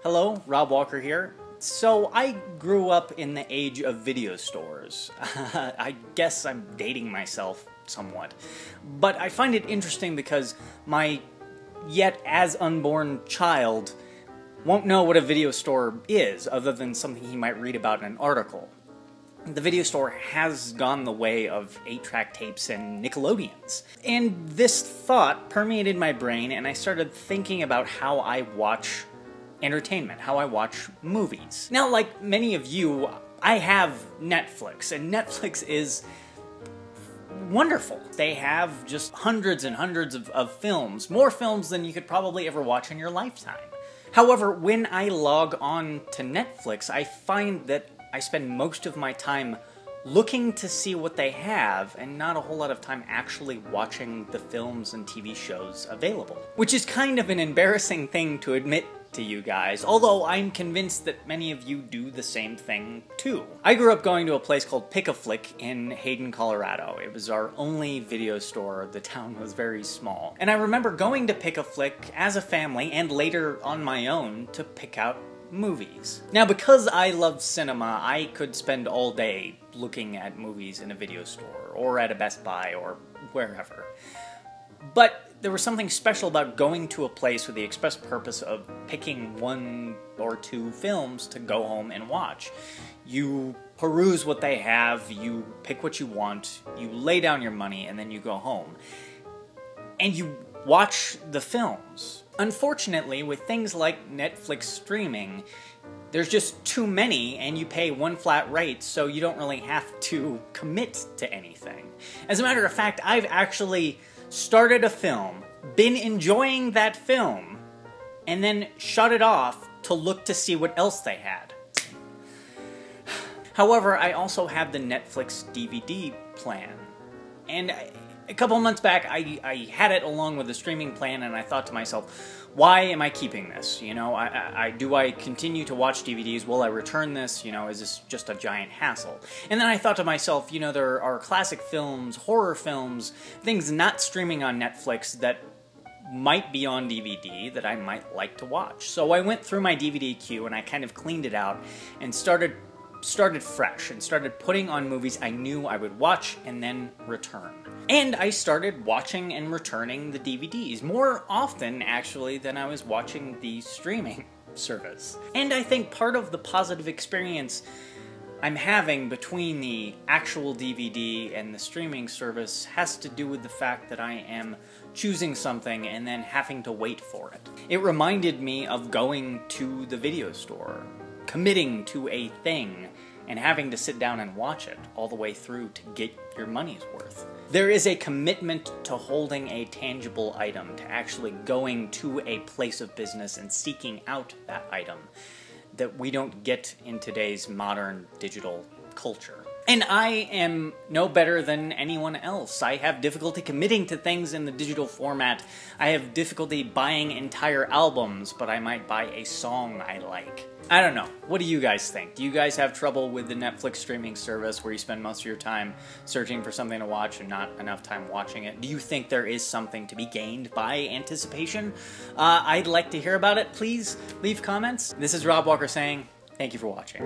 Hello, Rob Walker here. So I grew up in the age of video stores. I guess I'm dating myself somewhat. But I find it interesting because my yet as unborn child won't know what a video store is other than something he might read about in an article. The video store has gone the way of 8-track tapes and Nickelodeons. And this thought permeated my brain, and I started thinking about how I watch entertainment, how I watch movies. Now, like many of you, I have Netflix, and Netflix is wonderful. They have just hundreds and hundreds of films, more films than you could probably ever watch in your lifetime. However, when I log on to Netflix, I find that I spend most of my time looking to see what they have and not a whole lot of time actually watching the films and TV shows available. Which is kind of an embarrassing thing to admit to you guys, although I'm convinced that many of you do the same thing too. I grew up going to a place called Pick-a-Flick in Hayden, Colorado. It was our only video store. The town was very small. And I remember going to Pick-a-Flick as a family and later on my own to pick out movies. Now, because I love cinema, I could spend all day looking at movies in a video store or at a Best Buy or wherever. But there was something special about going to a place with the express purpose of picking one or two films to go home and watch. You peruse what they have, you pick what you want, you lay down your money, and then you go home. And you watch the films. Unfortunately, with things like Netflix streaming, there's just too many and you pay one flat rate, so you don't really have to commit to anything. As a matter of fact, I've actually started a film, been enjoying that film, and then shut it off to look to see what else they had. However, I also have the Netflix DVD plan, and a couple months back, I had it along with the streaming plan, and I thought to myself, why am I keeping this? You know, do I continue to watch DVDs? Will I return this? You know, is this just a giant hassle? And then I thought to myself, you know, there are classic films, horror films, things not streaming on Netflix that might be on DVD that I might like to watch. So I went through my DVD queue and I kind of cleaned it out and started fresh and started putting on movies I knew I would watch and then return. And I started watching and returning the DVDs more often, actually, than I was watching the streaming service. And I think part of the positive experience I'm having between the actual DVD and the streaming service has to do with the fact that I am choosing something and then having to wait for it. It reminded me of going to the video store, committing to a thing, and having to sit down and watch it all the way through to get your money's worth. There is a commitment to holding a tangible item, to actually going to a place of business and seeking out that item that we don't get in today's modern digital culture. And I am no better than anyone else. I have difficulty committing to things in the digital format. I have difficulty buying entire albums, but I might buy a song I like. I don't know. What do you guys think? Do you guys have trouble with the Netflix streaming service where you spend most of your time searching for something to watch and not enough time watching it? Do you think there is something to be gained by anticipation? I'd like to hear about it. Please leave comments. This is Rob Walker saying, thank you for watching.